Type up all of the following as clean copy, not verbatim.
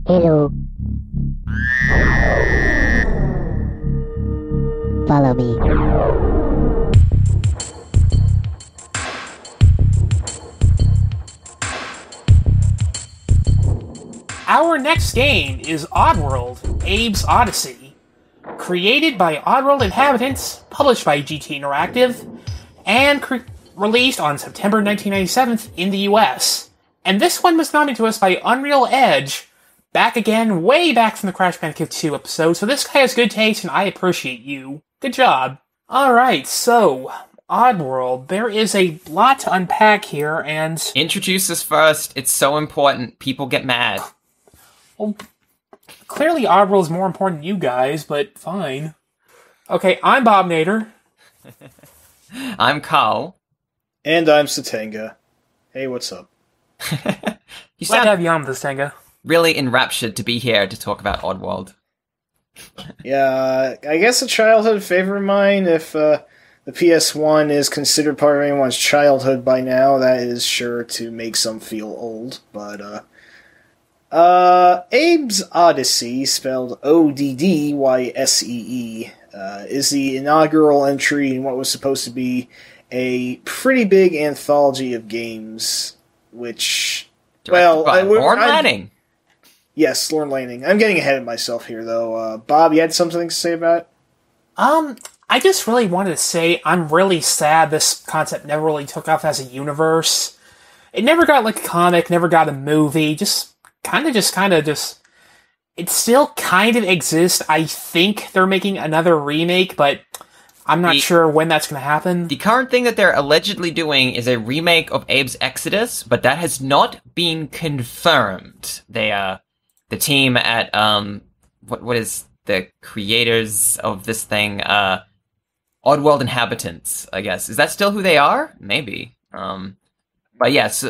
Hello. Follow me. Our next game is Oddworld, Abe's Odyssey. Created by Oddworld inhabitants, published by GT Interactive, and released on September 1997 in the US. And this one was nominated to us by Unreal Edge, back again, way back from the Crash Bandicoot 2 episode, so this guy has good taste and I appreciate you. Good job. Alright, so, Oddworld, there is a lot to unpack here, and... Introduce us first, it's so important, people get mad. Well, clearly Oddworld is more important than you guys, but fine. Okay, I'm Bobinator. I'm Carl. And I'm Sotenga. Hey, what's up? You Glad sound to have you on, Sotenga. really enraptured to be here to talk about Oddworld. Yeah, I guess a childhood favorite of mine, if the PS1 is considered part of anyone's childhood by now, that is sure to make some feel old, but, Abe's Odyssey, spelled Oddyssee, is the inaugural entry in what was supposed to be a pretty big anthology of games, which, Lorne Lanning. Yes, Lorne Lanning. I'm getting ahead of myself here, though. Bob, you had something to say about it? I just really wanted to say I'm really sad this concept never really took off as a universe. It never got like a comic, never got a movie, it still kind of exists. I think they're making another remake, but I'm not sure when that's going to happen. The current thing that they're allegedly doing is a remake of Abe's Exodus, but that has not been confirmed. The team at, what is the creators of this thing? Oddworld Inhabitants, I guess. Is that still who they are? Maybe. But yes,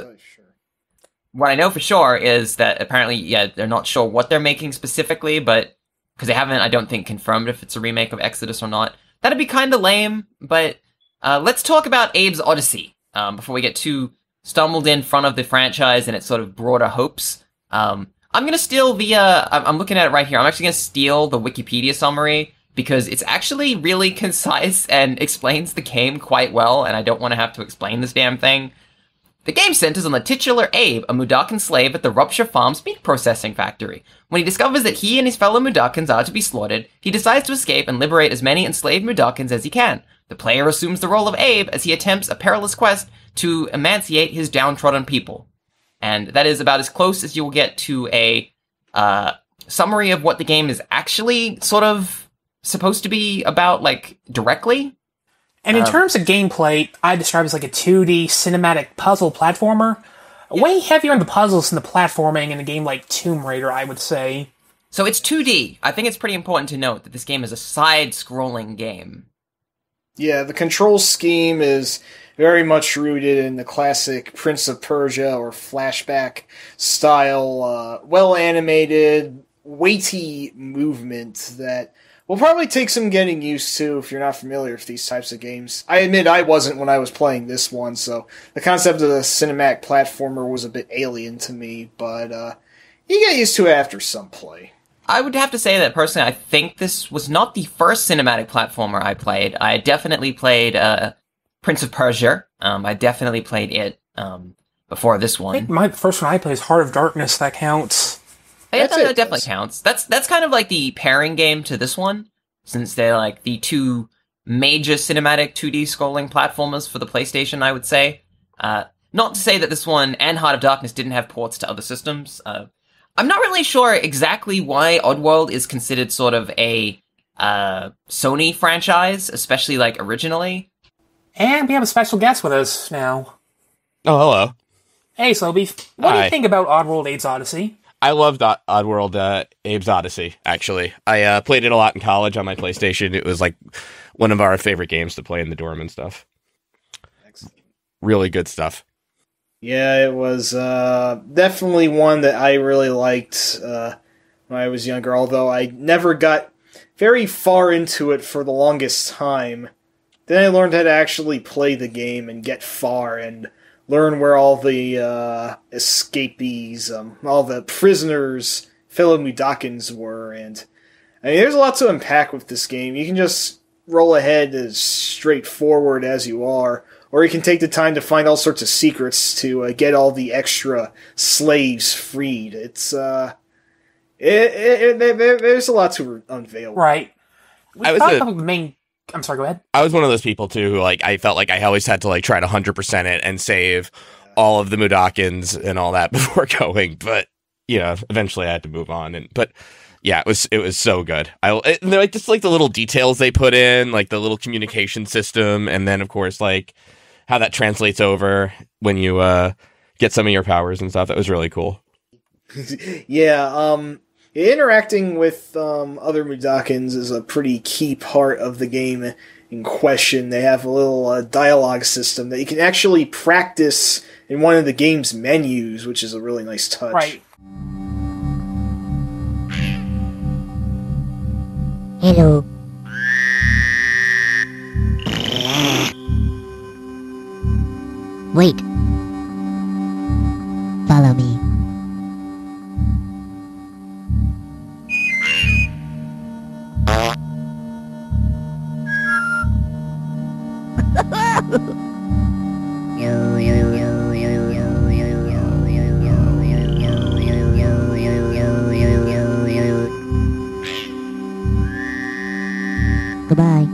what I know for sure is that apparently, they're not sure what they're making specifically, but because they haven't, I don't think, confirmed if it's a remake of Exodus or not. That'd be kind of lame, but let's talk about Abe's Odyssey before we get too stumbled in front of the franchise and its sort of broader hopes. I'm going to steal I'm looking at it right here. I'm actually going to steal the Wikipedia summary because it's actually really concise and explains the game quite well, and I don't want to have to explain this damn thing. The game centers on the titular Abe, a Mudokon slave at the Rupture Farm's meat processing factory. When he discovers that he and his fellow Mudokons are to be slaughtered, he decides to escape and liberate as many enslaved Mudokons as he can. The player assumes the role of Abe as he attempts a perilous quest to emancipate his downtrodden people. And that is about as close as you will get to a summary of what the game is actually sort of supposed to be about, like, directly. And in terms of gameplay, I describe it as like a 2D cinematic puzzle platformer. Way heavier on the puzzles than the platforming in a game like Tomb Raider, I would say. So it's 2D. I think it's pretty important to note that this game is a side-scrolling game. Yeah, the control scheme is very much rooted in the classic Prince of Persia or flashback style, well-animated, weighty movement that will probably take some getting used to if you're not familiar with these types of games. I admit I wasn't when I was playing this one, so the concept of the cinematic platformer was a bit alien to me, but you get used to it after some play. I would have to say that personally, I think this was not the first cinematic platformer I played. I definitely played Prince of Persia. I definitely played it before this one. I think my first one I played is Heart of Darkness, that counts. Yeah, that definitely counts. That's kind of like the pairing game to this one, since they're like the two major cinematic 2D scrolling platformers for the PlayStation, I would say. Not to say that this one and Heart of Darkness didn't have ports to other systems. I'm not really sure exactly why Oddworld is considered sort of a Sony franchise, especially like originally. And we have a special guest with us now. Oh, hello. Hey, Slowbeef. What do Hi. you think about Oddworld Abe's Odyssey? I loved Oddworld Abe's Odyssey, actually. I played it a lot in college on my PlayStation. It was like one of our favorite games to play in the dorm and stuff. Excellent. Really good stuff. Yeah, it was definitely one that I really liked when I was younger, although I never got very far into it for the longest time. Then I learned how to actually play the game and get far and learn where all the escapees, all the prisoners fellow Mudokons were, and I mean, there's a lot to unpack with this game. You can just roll ahead as straightforward as you are, or you can take the time to find all sorts of secrets to get all the extra slaves freed. It's there's a lot to unveil. Right. I'm sorry, go ahead. I was one of those people too who like I felt like I always had to like try to 100% it and save all of the Mudokons and all that before going, but eventually I had to move on. But yeah, it was so good. They're like just like the little details they put in, like the little communication system, and then of course like how that translates over when you get some of your powers and stuff. That was really cool. Yeah, interacting with other Mudokons is a pretty key part of the game in question. They have a little dialogue system that you can actually practice in one of the game's menus, which is a really nice touch. Right. Hello. Wait. Follow me. Goodbye.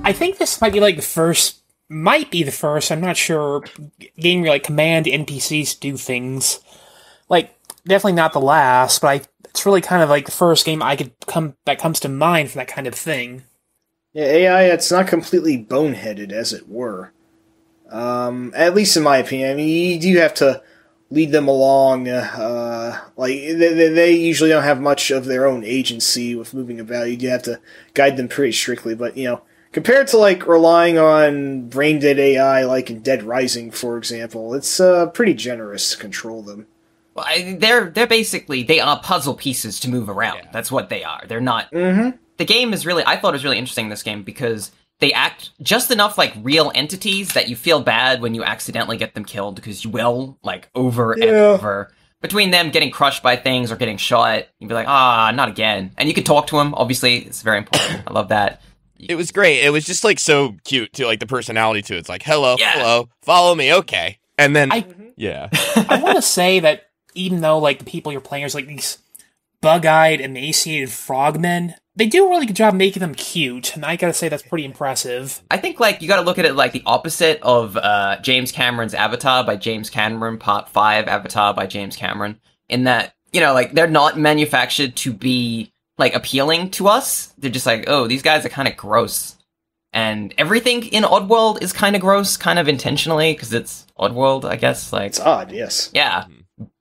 I think this might be like the first, I'm not sure, game where like command NPCs do things. Like, definitely not the last, but it's really kind of like the first game that comes to mind for that kind of thing. Yeah, AI, it's not completely boneheaded, as it were. At least in my opinion. I mean, you do have to lead them along. Like, they usually don't have much of their own agency with moving about. You do have to guide them pretty strictly, but, compared to, like, relying on brain-dead AI, like in Dead Rising, for example, it's pretty generous to control them. Well, they're basically, they are puzzle pieces to move around. Yeah. That's what they are. They're not... Mm-hmm. The game is really, I thought it was really interesting in this game because they act just enough like real entities that you feel bad when you accidentally get them killed, because you will, like, over and over. Between them getting crushed by things or getting shot, you'd be like, not again. And you can talk to them, obviously, it's very important. I love that. It was great. It was just, like, so cute, too, like, the personality to it. It's like, hello, follow me, okay. And then, I want to say that even though, like, the people you're playing are like these bug-eyed, emaciated frogmen, they do a really good job making them cute, and I gotta say that's pretty impressive. I think, like, you gotta look at it like the opposite of James Cameron's Avatar by James Cameron, Part 5 Avatar by James Cameron, in that, like, they're not manufactured to be, like, appealing to us. They're just like, oh, these guys are kind of gross. And everything in Oddworld is kind of gross, kind of intentionally, because it's Oddworld, I guess. Like, it's odd, yes. Yeah.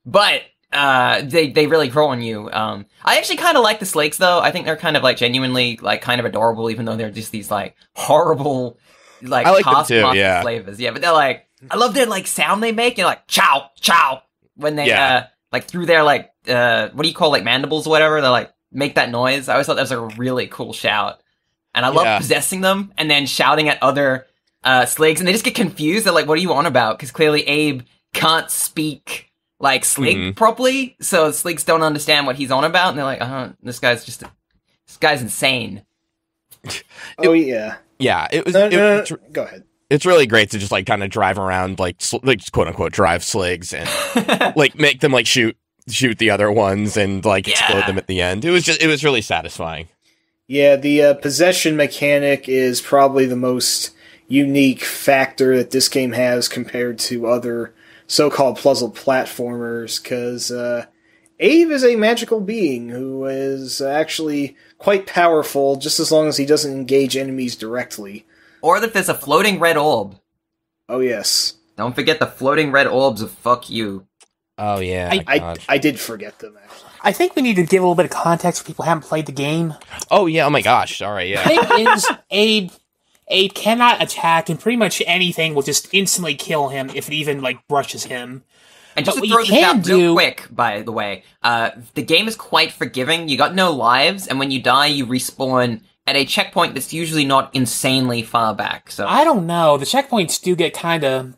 But... they really grow on you. I actually kind of like the Slakes, though. I think they're kind of, like, genuinely, like, kind of adorable, even though they're just these, like, horrible, like, I like them too, yeah. flavors. Yeah, but they're, like, I love their, like, sound they make, like, chow, chow, when they, like, through their, like, what do you call, like, mandibles or whatever, they, like, make that noise. I always thought that was, like, a really cool shout. And I love possessing them, and then shouting at other, Slags, and they just get confused. They're like, what are you on about? Because clearly Abe can't speak like Slig properly, so Sligs don't understand what he's on about, and they're like, this guy's insane. Yeah. It was. Go ahead. It's really great to just like kind of drive around, like quote unquote drive Sligs and like make them like shoot the other ones and like explode them at the end. It was really satisfying. Yeah, the possession mechanic is probably the most unique factor that this game has compared to other so-called puzzle platformers, because Abe is a magical being who is actually quite powerful, just as long as he doesn't engage enemies directly. Or that there's a floating red orb. Oh, yes. Don't forget the floating red orbs of fuck you. Oh, yeah. I did forget them, actually. I think we need to give a little bit of context for people who haven't played the game. Oh, yeah. Oh, my gosh. All right, yeah. The thing is, Abe cannot attack, and pretty much anything will just instantly kill him if it even, like, brushes him. And just to throw this out real quick, by the way, the game is quite forgiving. You got no lives, and when you die, you respawn at a checkpoint that's usually not insanely far back. So I don't know. The checkpoints do get kind of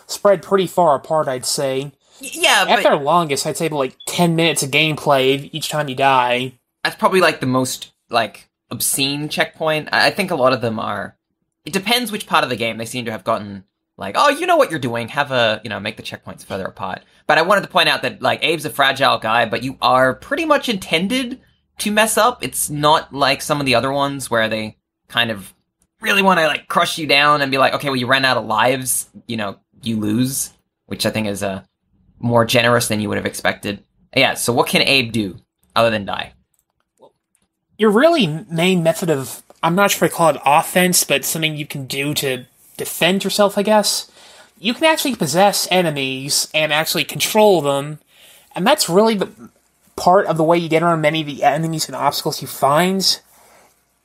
spread pretty far apart, I'd say. Yeah, At but their longest, I'd say like 10 minutes of gameplay each time you die. that's probably like the most like obscene checkpoint. I think a lot of them are. It depends which part of the game they seem to have gotten like, oh, you know what you're doing. Have a make the checkpoints further apart. But I wanted to point out that like Abe's a fragile guy, but you are pretty much intended to mess up. It's not like some of the other ones where they kind of really want to like crush you down and be like, okay, well you ran out of lives, you lose, which I think is more generous than you would have expected. Yeah. So what can Abe do other than die? Your really main method of, I'm not sure if I call it offense, but something you can do to defend yourself, I guess. You can actually possess enemies and actually control them, and that's really the part of the way you get around many of the enemies and obstacles you find.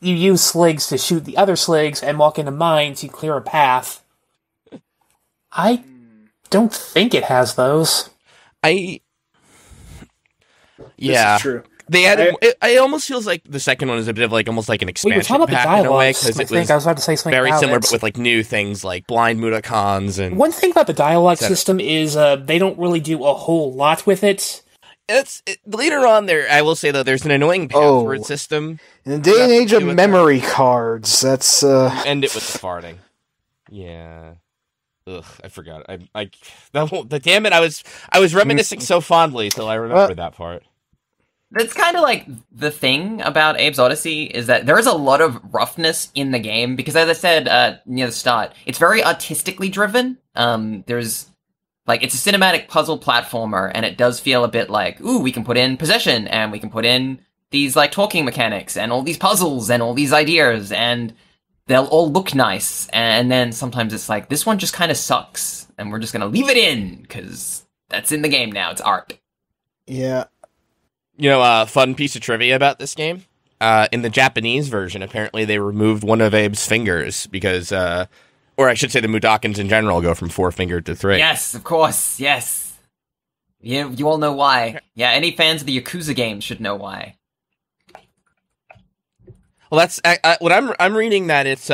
You use sligs to shoot the other sligs and walk into mines to clear a path. I don't think it has those. Yeah. This is true. They had it almost feels like the second one is a bit of like almost like an expansion Wait, we're talking about the pack in a way, dialogues. because I think I was about to say something very about similar, it. but with like new things like blind Mudokons and One thing about the dialogue system is they don't really do a whole lot with it. Later on there. I will say though, there's an annoying password system. In the day and age of memory cards, that's End it with the farting. Yeah. Ugh, I forgot. Damn it! I was reminiscing so fondly till I remembered that part. That's kind of like the thing about Abe's Odyssey is that there is a lot of roughness in the game because, as I said near the start, it's very artistically driven. There's like it's a cinematic puzzle platformer, and it does feel a bit like, ooh, we can put in possession, and we can put in these like talking mechanics, and all these puzzles, and all these ideas, and they'll all look nice. And then sometimes it's like, this one just kind of sucks, and we're just gonna leave it in because that's in the game now. It's art. yeah. Fun piece of trivia about this game. In the Japanese version, apparently they removed one of Abe's fingers because, or I should say the Mudokons in general go from 4-fingered to 3. Yes, of course, yes. You all know why. Yeah, any fans of the Yakuza games should know why. Well, that's what I'm reading that it's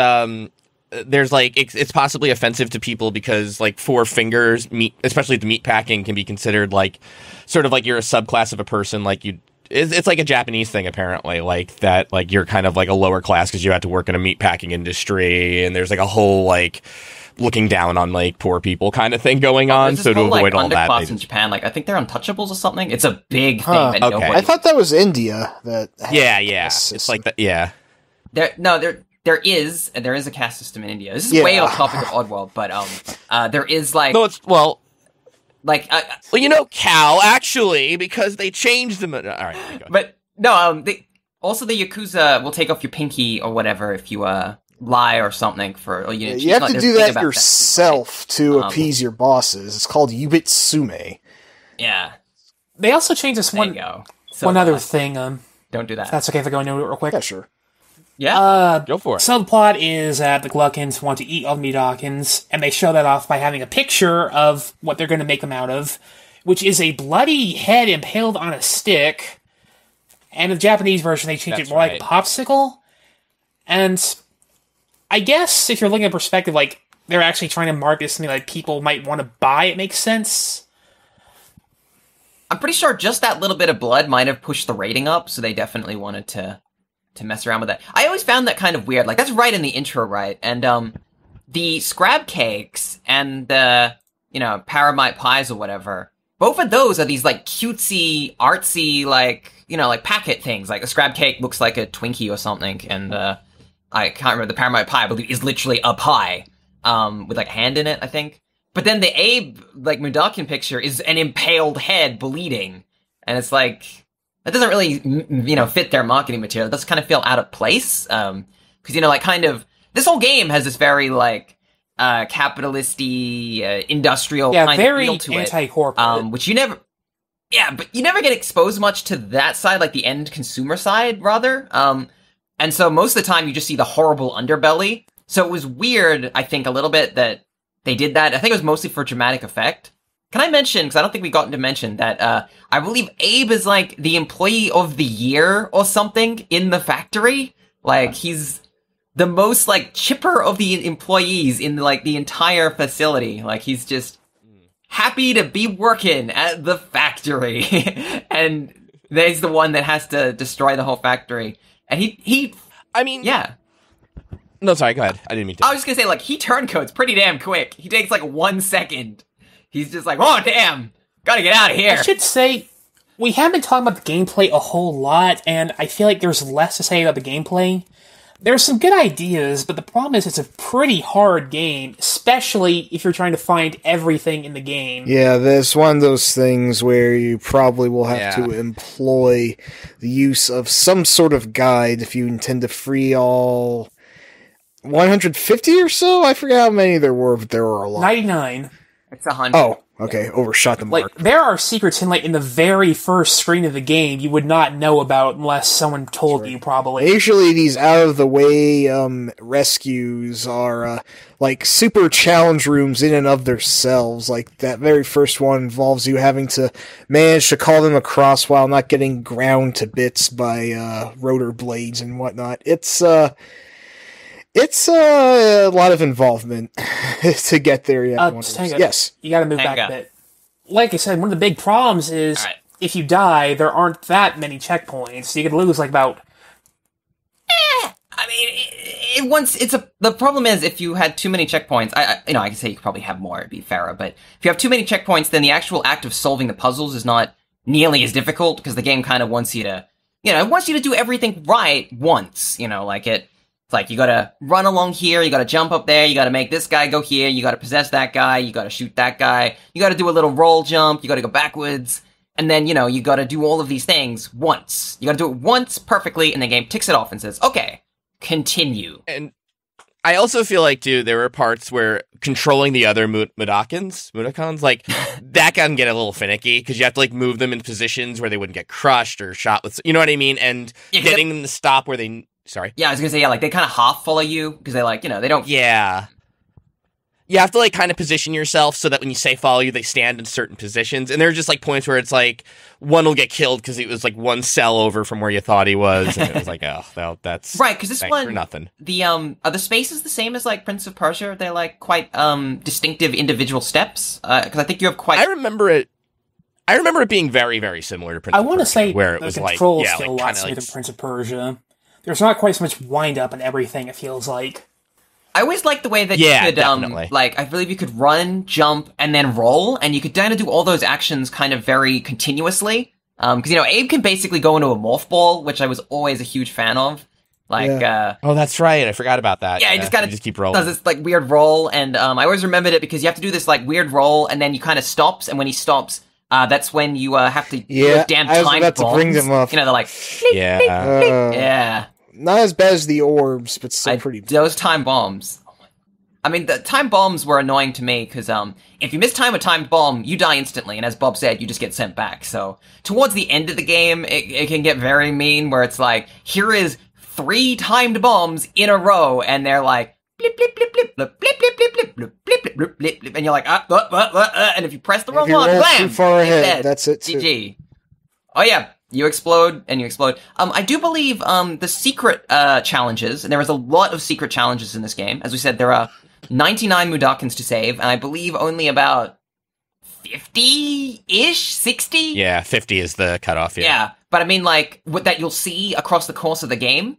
there's like it's possibly offensive to people because like 4 fingers meat, especially the meat packing, can be considered like sort of like you're a subclass of a person, like it's like a Japanese thing apparently, like that, like you're kind of like a lower class because you have to work in a meat packing industry, and there's like a whole like looking down on like poor people kind of thing going on. So to avoid all that, underclass in Japan, like I think they're untouchables or something. It's a big thing that nobody. I thought that was India. That yeah, it's like that. Yeah, There is a caste system in India. This is way off topic of Oddworld, but there is like no, it's like Cal actually because they changed them. All right, but no, also the Yakuza will take off your pinky or whatever if you lie or something for. Or, you have to do that yourself to appease your bosses. It's called Yubitsume. Yeah. They also changed this one other thing. Don't do that. That's okay if I go into it real quick. Yeah, sure. Yeah, go for it. So the plot is that the Gluckins want to eat all the Mudokons, and they show that off by having a picture of what they're going to make them out of, which is a bloody head impaled on a stick. And in the Japanese version, they changed it more like a popsicle. And I guess if you're looking at perspective, like they're actually trying to market this something like people might want to buy. It makes sense. I'm pretty sure just that little bit of blood might have pushed the rating up, so they definitely wanted to mess around with that. I always found that kind of weird. Like, that's right in the intro, right? And, the scrab cakes and the, paramite pies or whatever, both of those are these, like, cutesy, artsy, like, like packet things. Like, a scrab cake looks like a Twinkie or something, and, I can't remember, the paramite pie, I believe, is literally a pie, with, like, a hand in it, I think. But then the Abe, like, Mudokon picture is an impaled head bleeding. And it's like, that doesn't really, fit their marketing material. It does kind of feel out of place. Because, like, kind of, this whole game has this very, like, capitalist-y, industrial kind of feel to it. Yeah, very anti-corporate. Which you never, but you never get exposed much to that side, like the end consumer side, rather. And so most of the time you just see the horrible underbelly. So it was weird, I think, a little bit that they did that. I think it was mostly for dramatic effect. Can I mention, because I don't think we got to mention, that I believe Abe is like the employee of the year or something in the factory? Like, he's the most like chipper of the employees in like the entire facility. Like, he's just happy to be working at the factory. And he's the one that has to destroy the whole factory. And I mean, yeah. No, sorry, go ahead. I didn't mean to. I was just gonna say, like, he turncoats pretty damn quick. He takes, like, 1 second. He's just like, oh, damn, gotta get out of here. I should say, we haven't been talking about the gameplay a whole lot, and I feel like there's less to say about the gameplay. There's some good ideas, but the problem is it's a pretty hard game, especially if you're trying to find everything in the game. Yeah, there's one of those things where you probably will have to employ the use of some sort of guide if you intend to free all 150 or so? I forget how many there were, but there were a lot. 99. It's 100. Oh, okay, overshot the mark. Like, there are secrets in the very first screen of the game you would not know about unless someone told you, probably. Usually these out-of-the-way rescues are, like, super challenge rooms in and of themselves. Like, that very first one involves you having to manage to call them across while not getting ground to bits by rotor blades and whatnot. It's a lot of involvement to get there. Yes. You gotta move back a bit. Like I said, one of the big problems is if you die, there aren't that many checkpoints. So you could lose like about... I mean, the problem is if you had too many checkpoints, I can say you could probably have more, it'd be fairer, but if you have too many checkpoints, then the actual act of solving the puzzles is not nearly as difficult, because the game kind of wants you to, it wants you to do everything right once, It's like, you gotta run along here, you gotta jump up there, you gotta make this guy go here, you gotta possess that guy, you gotta shoot that guy, you gotta do a little roll jump, you gotta go backwards, and then, you gotta do all of these things once. You gotta do it once perfectly, and the game ticks it off and says, okay, continue. And I also feel like, too, there were parts where controlling the other Mudokons, like, that can get a little finicky, because you have to, like, move them in positions where they wouldn't get crushed or shot with, you know what I mean? And getting them to stop where they... Sorry? Yeah, I was gonna say, like, they kind of half follow you, because they, like, they don't... Yeah. You have to, like, kind of position yourself so that when you say follow you, they stand in certain positions. And there are just, like, points where it's, like, one will get killed because it was, like, one cell over from where you thought he was. And it was like, oh, well, that's... Right, because this one... for nothing. Are the spaces the same as, like, Prince of Persia? They're, like, quite, distinctive individual steps? Because I think you have quite... I remember it being very, very similar to Prince of Persia. I want to say where it the was controls like, feel a lot smoother than Prince of Persia. There's not quite so much wind-up and everything, it feels like. I always liked the way that you could, I believe you could run, jump, and then roll, and you could kind of do all those actions kind of very continuously. Because, Abe can basically go into a morph ball, which I was always a huge fan of. Oh, that's right, I forgot about that. Yeah, he just kind of keep rolling. does this, like, weird roll, and I always remembered it because you have to do this, like, weird roll, and then you kind of stops, and when he stops... that's when you have to do damn time bombs. I was about to bring them up. They're like... Yeah. Yeah. Not as bad as the orbs, but still pretty bad. Those time bombs. I mean, the time bombs were annoying to me, because if you miss time a timed bomb, you die instantly, and as Bob said, you just get sent back. So, towards the end of the game, it can get very mean, where it's like, here is 3 timed bombs in a row, and they're like, blip, blip, blip, blip, blip, blip, blip, blip, blip, blip, blip, blip, blip, blip, and you're like, and if you press the wrong one, blam! Too far ahead, that's it too. GG. Oh yeah, you explode, and you explode. I do believe, the secret, challenges, and there is a lot of secret challenges in this game. As we said, there are 99 Mudokons to save, and I believe only about 50-ish? 60? Yeah, 50 is the cutoff, Yeah, but I mean, like, what that you'll see across the course of the game,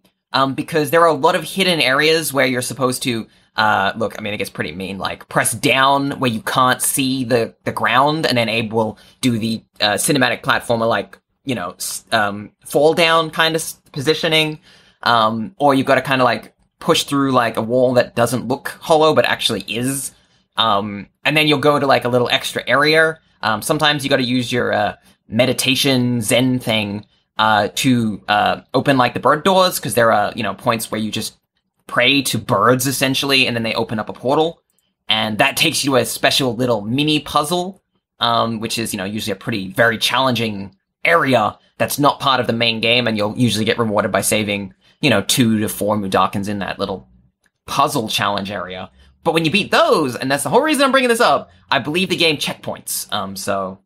because there are a lot of hidden areas where you're supposed to, it gets pretty mean, like, press down where you can't see the ground, and then Abe will do the, cinematic platformer, like, fall down kind of positioning, or you've got to kind of, like, push through, like, a wall that doesn't look hollow, but actually is, and then you'll go to, like, a little extra area. Sometimes you got to use your, meditation zen thing, to open, like, the bird doors, because there are, points where you just pray to birds, essentially, and then they open up a portal, and that takes you to a special little mini puzzle, which is, usually a very challenging area that's not part of the main game, and you'll usually get rewarded by saving, 2 to 4 Mudokons in that little puzzle challenge area. But when you beat those, and that's the whole reason I'm bringing this up, I believe the game checkpoints, so...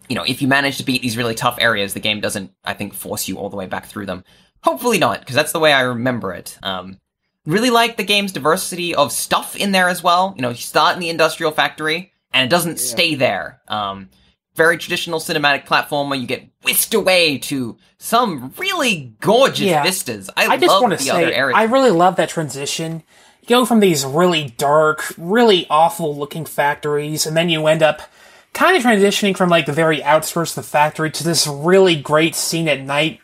if you manage to beat these really tough areas, the game doesn't, I think, force you all the way back through them. Hopefully not, because that's the way I remember it. Really like the game's diversity of stuff in there as well. You start in the industrial factory, and it doesn't stay there. Very traditional cinematic platformer. You get whisked away to some really gorgeous vistas. I just want to say, I really love that transition. You go from these really dark, really awful-looking factories, and then you end up kind of transitioning from, like, the very outskirts of the factory to this really great scene at night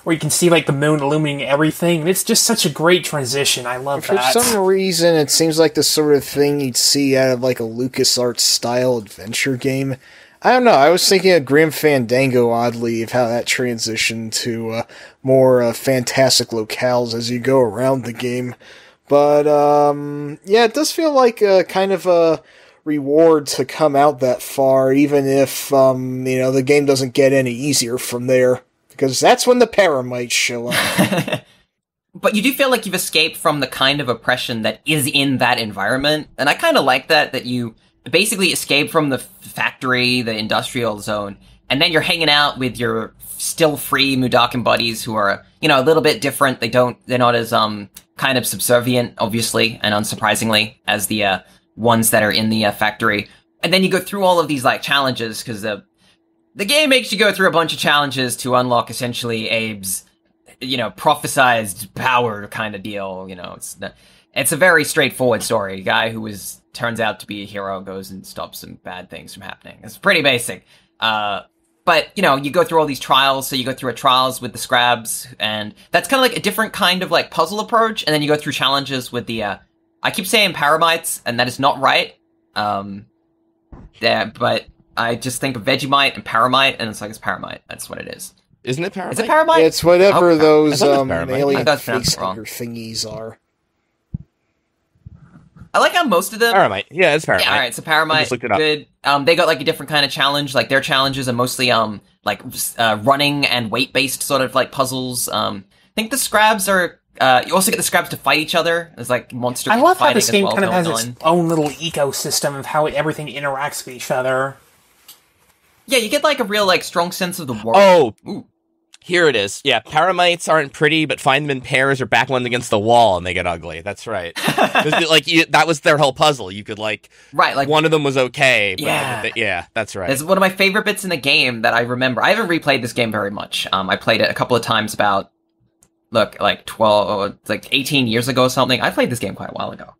where you can see, like, the moon illuminating everything. It's just such a great transition. I love that. For some reason, it seems like the sort of thing you'd see out of, like, a LucasArts-style adventure game. I don't know, I was thinking of Grim Fandango, oddly, of how that transitioned to more fantastic locales as you go around the game. But, yeah, it does feel like kind of a reward to come out that far, even if, the game doesn't get any easier from there. Because that's when the paramites show up. But you do feel like you've escaped from the kind of oppression that is in that environment. And I kind of like that you basically escape from the factory, the industrial zone, and then you're hanging out with your still free Mudakin buddies who are, a little bit different. They're not as, kind of subservient, obviously, and unsurprisingly, as the, ones that are in the factory. And then you go through all of these, like, challenges, because the game makes you go through a bunch of challenges to unlock, essentially, Abe's, prophesized power kind of deal. It's a very straightforward story. A guy who turns out to be a hero goes and stops some bad things from happening. It's pretty basic. But, you go through all these trials, so you go through trials with the Scrabs, and that's kind of like a different kind of, like, puzzle approach, and then you go through challenges with the, I keep saying paramites, and that is not right. But I just think of Vegemite and Paramite, and it's like, it's Paramite. That's what it is. Isn't it Paramite? Is it Paramite? It's whatever those alien face thingies are. I like how most of them... Paramite. Yeah, it's Paramite. Yeah, alright, so Paramite, just looked it up. Good. They got, like, a different kind of challenge. Like, their challenges are mostly, running and weight-based sort of, like, puzzles. I think the Scrabs are... you also get the Scrabs to fight each other. There's, like, monster fighting. I love how this game well kind of has on. its own little ecosystem of how everything interacts with each other. Yeah, you get, like, a real, like, strong sense of the world. Oh! Ooh. Here it is. Yeah, paramites aren't pretty, but find them in pairs or back one against the wall and they get ugly. That's right. That was their whole puzzle. You could, like... Right, like... One of them was okay, but... Yeah, that's right. It's one of my favorite bits in the game that I remember. I haven't replayed this game very much. I played it a couple of times about... like 18 years ago or something. I played this game quite a while ago.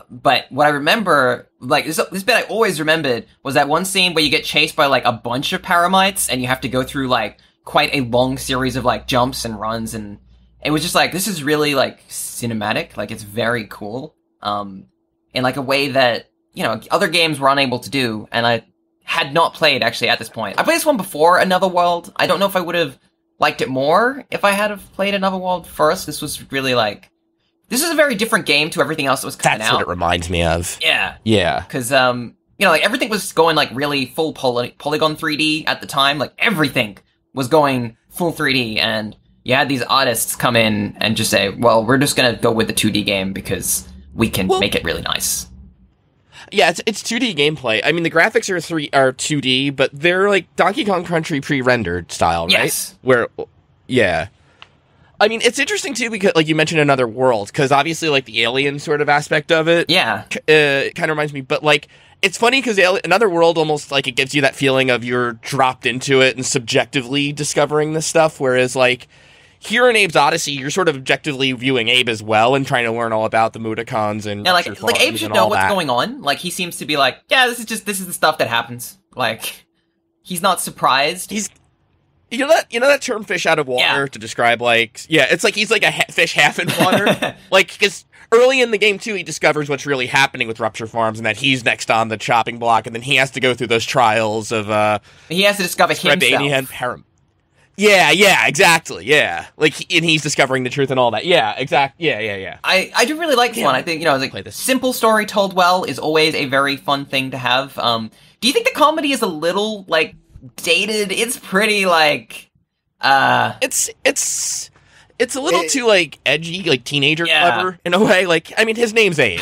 But what I remember, like, this bit I always remembered was that one scene where you get chased by, like, a bunch of paramites and you have to go through, like, quite a long series of, like, jumps and runs, and it was just like, this is really, like, cinematic. Like, it's very cool. In, like, a way that, other games were unable to do, and I had not played, actually, at this point. I played this one before Another World. I don't know if I would have liked it more if I had have played Another World first. This was really, like... This is a very different game to everything else that was coming out. That's what it reminds me of. Yeah. Yeah. Because, like, everything was going, like, really full polygon 3D at the time. Like, everything was going full 3D, and you had these artists come in and just say, well, we're just gonna go with the 2D game because we can make it really nice. Yeah, it's 2D gameplay. I mean, the graphics are 2D, but they're like Donkey Kong Country pre-rendered style, right? Yes. Yeah. I mean, it's interesting too because, like, you mentioned Another World, because obviously, like, the alien sort of aspect of it, kind of reminds me. But, like, it's funny because Another World almost, like, it gives you that feeling of you're dropped into it and subjectively discovering this stuff, whereas, like, here in Abe's Odyssey, you're sort of objectively viewing Abe as well and trying to learn all about the Mudokons and like Abe should know what's going on. Like, he seems to be like, yeah, this is the stuff that happens. Like, he's not surprised. He's you know that term "fish out of water" to describe, like, it's like he's like a fish half in water, like, because early in the game too, he discovers what's really happening with Rupture Farms and that he's next on the chopping block, and then he has to go through those trials of he has to discover himself. Yeah, exactly. Yeah, like, and he's discovering the truth and all that. Yeah, exactly. Yeah. I do really like this one. I think like simple story told well is always a very fun thing to have. Do you think the comedy is a little, like, dated? It's pretty, like, it's a little too, like, edgy, like, teenager clever in a way. Like, I mean, his name's Abe,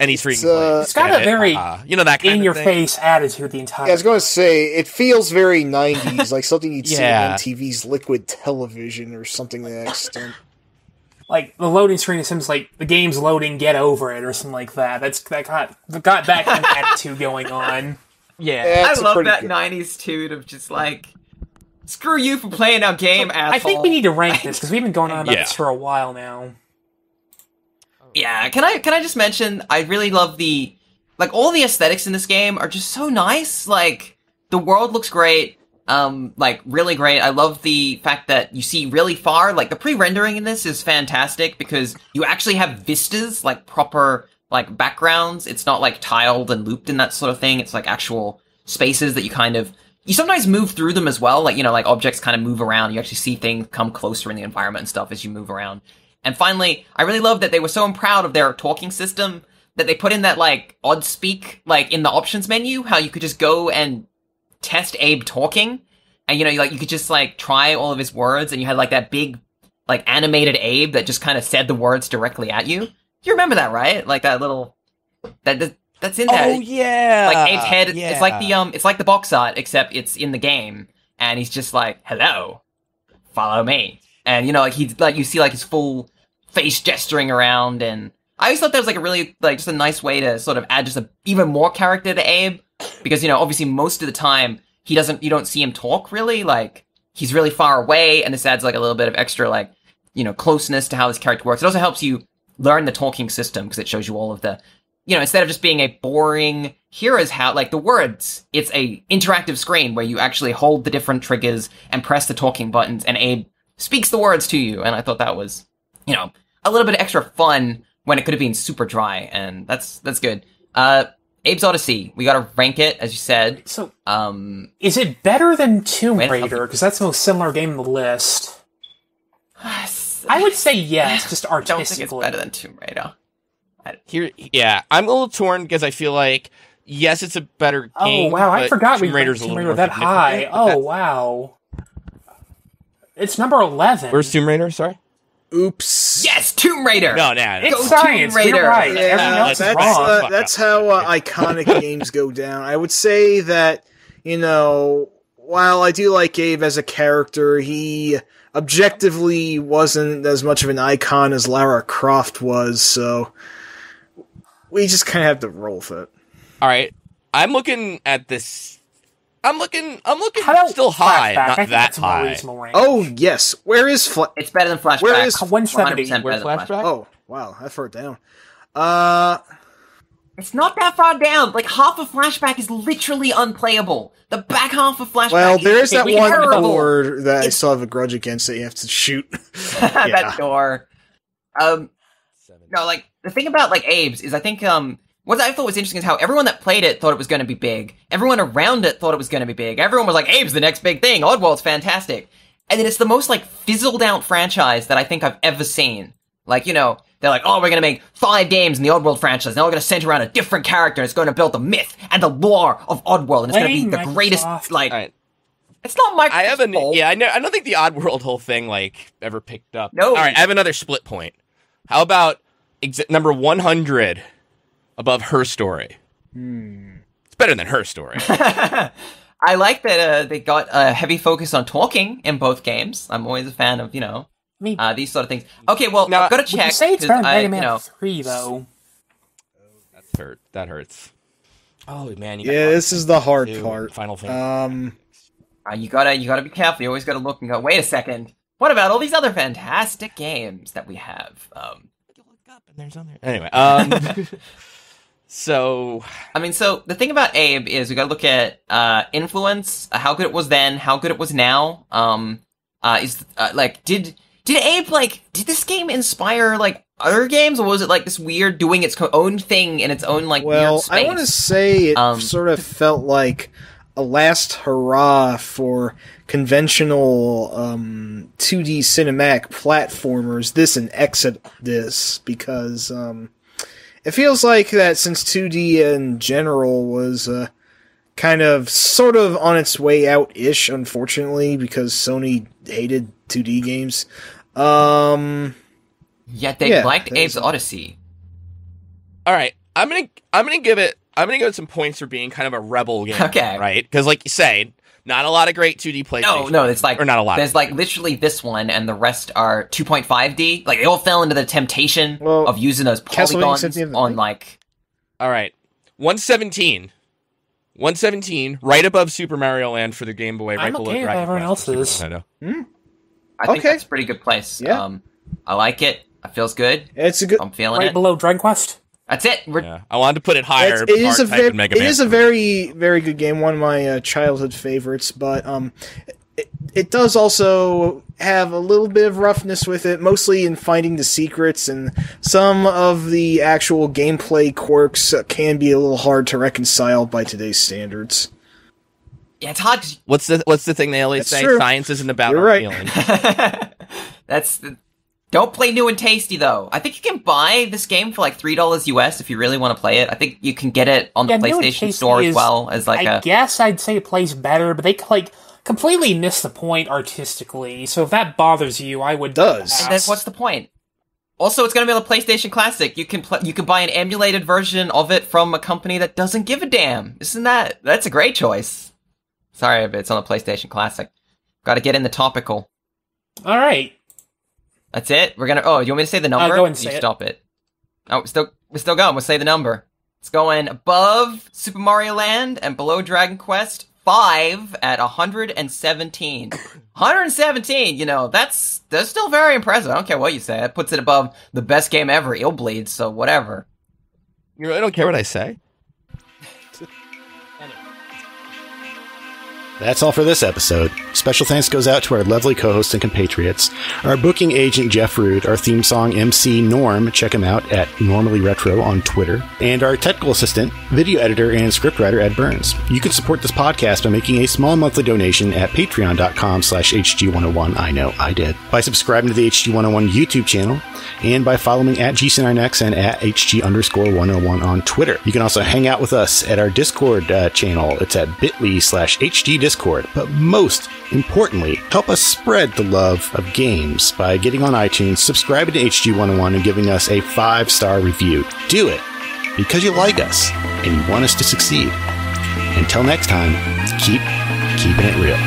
and he's freaking. It's got a very that kind in your face attitude the entire. Yeah, I was going to say it feels very 90s, like something you'd see on MTV's Liquid Television or something to that extent. like the loading screen seems like the game's loading, get over it, or something like that. That got that kind of attitude going on. Yeah, I love that 90s tune of just like, screw you for playing our game, asshole. I think we need to rank this, because we've been going on about this for a while now. Yeah, can I just mention, I really love the, like, all the aesthetics in this game are just so nice. Like, the world looks great, like, really great. I love the fact that you see really far. Like, the pre-rendering in this is fantastic, because you actually have vistas, like, proper, like, backgrounds. It's not, like, tiled and looped and that sort of thing. It's, like, actual spaces that you sometimes move through them as well. Like, you know, like, objects kind of move around. You actually see things come closer in the environment and stuff as you move around. And finally, I really love that they were so proud of their talking system that they put in that, like, odd speak, like, in the options menu, how you could just go and test Abe talking. And, you know, you could just, like, try all of his words, and you had, like, that big, like, animated Abe that just kind of said the words directly at you. You remember that, right? Like, that little... That's in there. Oh, yeah! Like, Abe's head, it's like the box art, except it's in the game. And he's just like, hello, follow me. And, you know, like, you see, like, his full face gesturing around, and I always thought that was, like, a really, like, just a nice way to sort of add just even more character to Abe, because, you know, obviously most of the time, you don't see him talk, really, like, he's really far away, and this adds, like, a little bit of extra, like, you know, closeness to how this character works. It also helps you learn the talking system, because it shows you all of the, you know, instead of just being a boring, here is how, like, the words, it's a interactive screen where you actually hold the different triggers and press the talking buttons, and Abe speaks the words to you, and I thought that was, you know, a little bit of extra fun when it could have been super dry, and that's good. Abe's Odyssey, we gotta rank it, as you said. So, is it better than Tomb Raider? Because that's the most similar game on the list. I would say yes, just artistically. I don't think it's better than Tomb Raider. I'm a little torn, because I feel like, yes, it's a better game. Oh, wow, I forgot Tomb Raider's Tomb Raider that high. Oh, wow. It's number 11. Where's Tomb Raider? Sorry. Oops. Yes, Tomb Raider. No. It's science. Tomb Raider. You're right. Yeah, Everything else is wrong. That's how iconic games go down. I would say that, you know, while I do like Abe as a character, he objectively wasn't as much of an icon as Lara Croft was, so we just kind of have to roll with it. All right. I'm looking at this. I'm looking still high, Flashback? not that high. Oh, yes. Where is It's better than Flashback. Where is 170? 100% Where's better than Flashback? Oh, wow. That's far down. It's not that far down. Like, half of Flashback is literally unplayable. The back half of Flashback Well, there is that one terrible. door that I still have a grudge against that you have to shoot. That door. No, like, the thing about, like, Abe's is I think, what I thought was interesting is how everyone that played it thought it was going to be big. Everyone around it thought it was going to be big. Everyone was like, Abe's the next big thing. Oddworld's fantastic. And then it's the most, like, fizzled out franchise that I think I've ever seen. Like, you know, they're like, oh, we're going to make 5 games in the Oddworld franchise. Now we're going to center around a different character. And it's going to build the myth and the lore of Oddworld. And it's going to be the greatest, like... Right. It's not Microsoft's fault. I don't think the Oddworld whole thing, like, ever picked up. No. All right, I have another split point. How about number 100 above Her Story? It's better than Her Story. I like that they got a heavy focus on talking in both games. I'm always a fan of, you know, these sort of things. Okay, well, now, I've got to check. You say it's better than Mega Man you know, 3, though. That hurts. Oh, man. This is the hard part. Final Fantasy. You gotta be careful. You always gotta look and go, wait a second. What about all these other fantastic games that we have? Anyway, so the thing about Abe is we gotta look at influence, how good it was then, how good it was now. Did Abe, like, did this game inspire, like, other games, or was it, like, this weird doing its own thing in its own, like, weird space? I want to say it sort of felt like a last hurrah for conventional 2D cinematic platformers, this and Exodus, because it feels like that since 2D in general was kind of sort of on its way out-ish, unfortunately, because Sony hated 2D games. Yet they liked Abe's Odyssey. All right, I'm gonna give it some points for being kind of a rebel game. Okay, right? Because, like you say, Not a lot of great 2D PlayStation. No, it's like... Or not a lot. There's like literally this one, and the rest are 2.5D. Like, they all fell into the temptation of using those polygons on like... All right. 117. 117, right above Super Mario Land for the Game Boy. I'm okay with everyone else's. I think that's a pretty good place. Yeah. I like it. It feels good. It's a good... I'm feeling it. Right below Dragon Quest. That's it. I wanted to put it higher. It is a very, very good game. One of my childhood favorites, but it does also have a little bit of roughness with it, mostly in finding the secrets, and some of the actual gameplay quirks can be a little hard to reconcile by today's standards. Yeah, it's hard. What's the thing they always say? True. Science isn't about You're right. feeling. Don't play new and tasty, though. I think you can buy this game for like $3 US if you really want to play it. I think you can get it on the PlayStation Store as well as like I guess I'd say it plays better, but they like completely miss the point artistically. So if that bothers you, I would. Does. And then what's the point? Also, it's going to be on the PlayStation Classic. You can buy an emulated version of it from a company that doesn't give a damn. That's a great choice. Sorry, but it's on the PlayStation Classic. Got to get in the topical. All right. That's it? We're gonna... Oh, you want me to say the number? Go and say Stop it. Oh, we're still going. We'll say the number. It's going above Super Mario Land and below Dragon Quest 5 at 117. 117, that's still very impressive. I don't care what you say. That puts it above the best game ever, Illbleed, so whatever. You really don't care what I say? That's all for this episode. Special thanks goes out to our lovely co-hosts and compatriots, our booking agent Jeff Rood, our theme song MC Norm, check him out at Normally Retro on Twitter, and our technical assistant, video editor, and scriptwriter Ed Burns. You can support this podcast by making a small monthly donation at patreon.com/HG101. I know, I did. By subscribing to the HG101 YouTube channel, and by following at GCNRNext and at HG_101 on Twitter. You can also hang out with us at our Discord channel. It's at bit.ly/HG Discord. But most importantly, help us spread the love of games by getting on iTunes, subscribing to HG101, and giving us a 5-star review. Do it because you like us and you want us to succeed. Until next time, keep keeping it real.